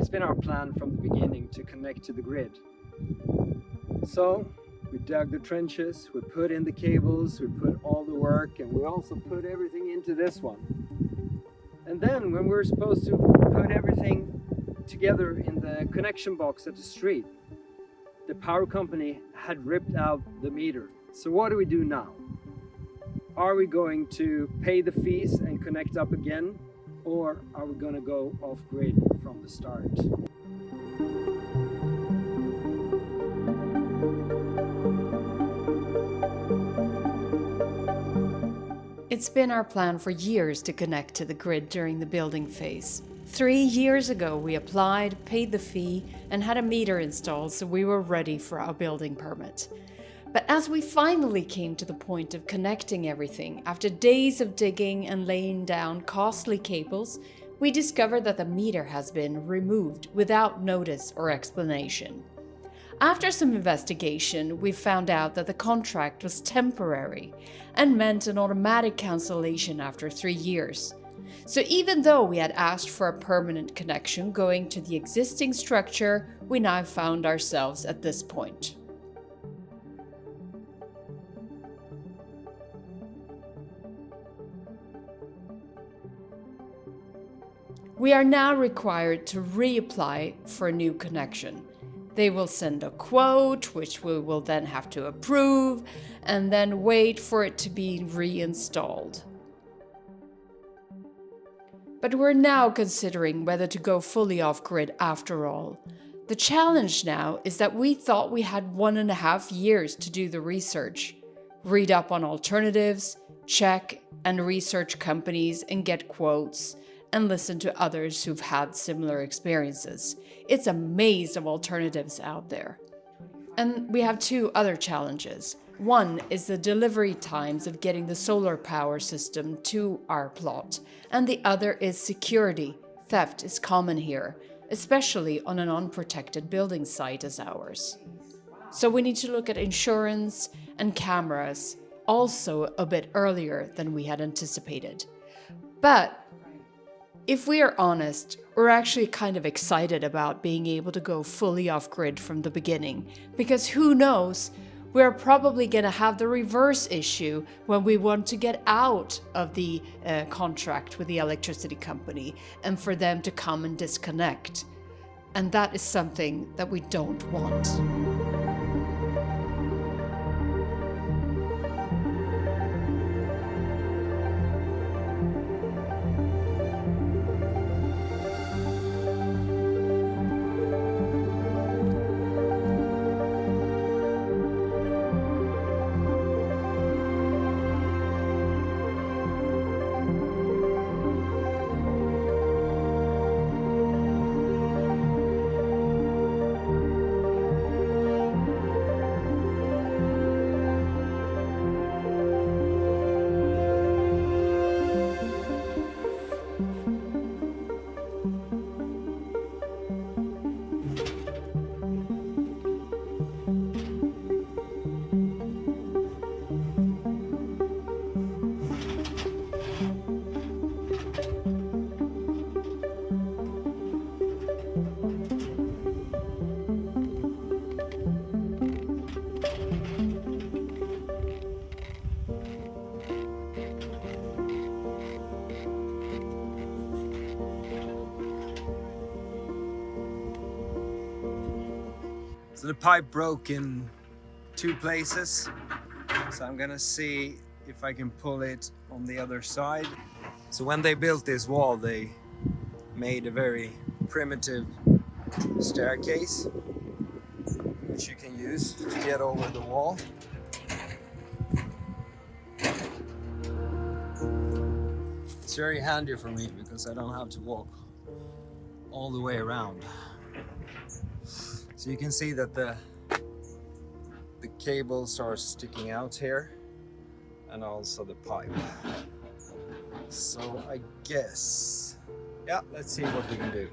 It's been our plan from the beginning to connect to the grid. So we dug the trenches, we put in the cables, we put all the work, and we also put everything into this one. And then when we were supposed to put everything together in the connection box at the street, the power company had ripped out the meter. So what do we do now? Are we going to pay the fees and connect up again? Or are we going to go off grid from the start? It's been our plan for years to connect to the grid during the building phase. 3 years ago, we applied, paid the fee, and had a meter installed, so we were ready for our building permit. But as we finally came to the point of connecting everything, after days of digging and laying down costly cables, we discovered that the meter has been removed without notice or explanation. After some investigation, we found out that the contract was temporary and meant an automatic cancellation after 3 years. So even though we had asked for a permanent connection going to the existing structure, we now found ourselves at this point. We are now required to reapply for a new connection. They will send a quote, which we will then have to approve, and then wait for it to be reinstalled. But we're now considering whether to go fully off-grid after all. The challenge now is that we thought we had 1.5 years to do the research, read up on alternatives, check and research companies and get quotes, and listen to others who've had similar experiences. It's a maze of alternatives out there. And we have 2 other challenges. One is the delivery times of getting the solar power system to our plot, and the other is security. Theft is common here, especially on an unprotected building site as ours. So we need to look at insurance and cameras, also a bit earlier than we had anticipated. But if we are honest, we're actually kind of excited about being able to go fully off-grid from the beginning, because who knows, we're probably going to have the reverse issue when we want to get out of the contract with the electricity company and for them to come and disconnect. And that is something that we don't want. So the pipe broke in 2 places, so I'm gonna see if I can pull it on the other side. So when they built this wall, they made a very primitive staircase, which you can use to get over the wall. It's very handy for me because I don't have to walk all the way around. So you can see that the cables are sticking out here, and also the pipe. So I guess, yeah, let's see what we can do.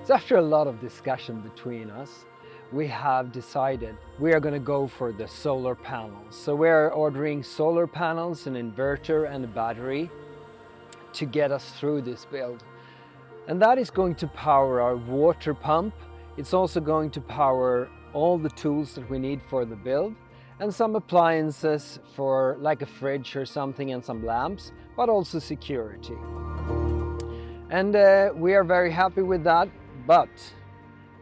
So after a lot of discussion between us, we have decided we are going to go for the solar panels. So we are ordering solar panels, an inverter and a battery to get us through this build. And that is going to power our water pump. It's also going to power all the tools that we need for the build and some appliances for like a fridge or something and some lamps, but also security. And we are very happy with that, but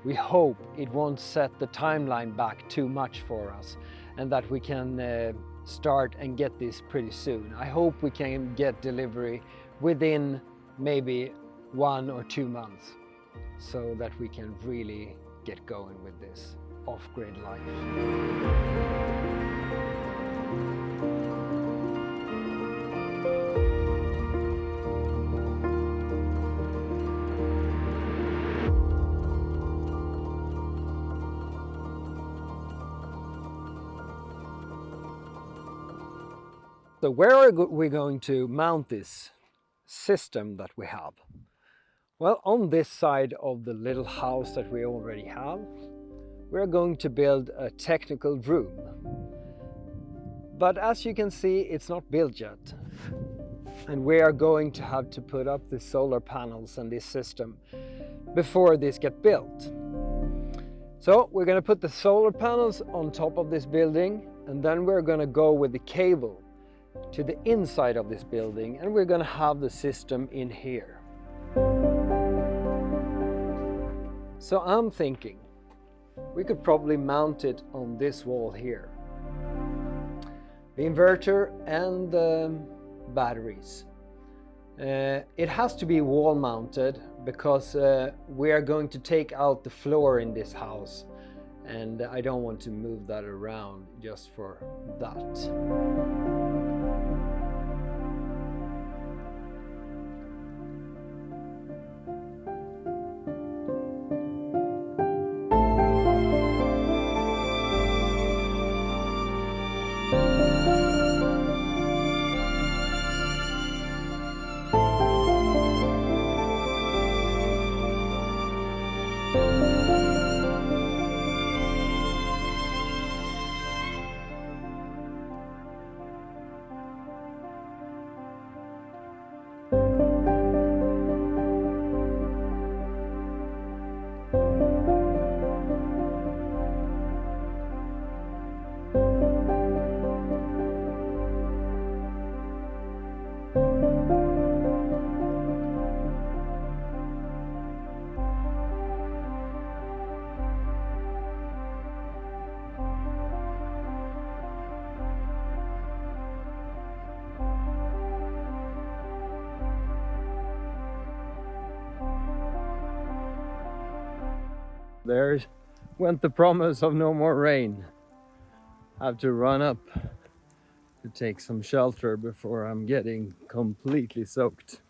we hope it won't set the timeline back too much for us and that we can start and get this pretty soon. I hope we can get delivery within maybe 1 or 2 months so that we can really get going with this off-grid life. So where are we going to mount this system that we have? Well, on this side of the little house that we already have, we're going to build a technical room. But as you can see, it's not built yet. And we are going to have to put up the solar panels and this system before this gets built. So we're going to put the solar panels on top of this building, and then we're going to go with the cable to the inside of this building, and we're going to have the system in here. So I'm thinking we could probably mount it on this wall here. The inverter and the batteries. It has to be wall mounted because we are going to take out the floor in this house, and I don't want to move that around just for that. There went the promise of no more rain. I have to run up to take some shelter before I'm getting completely soaked.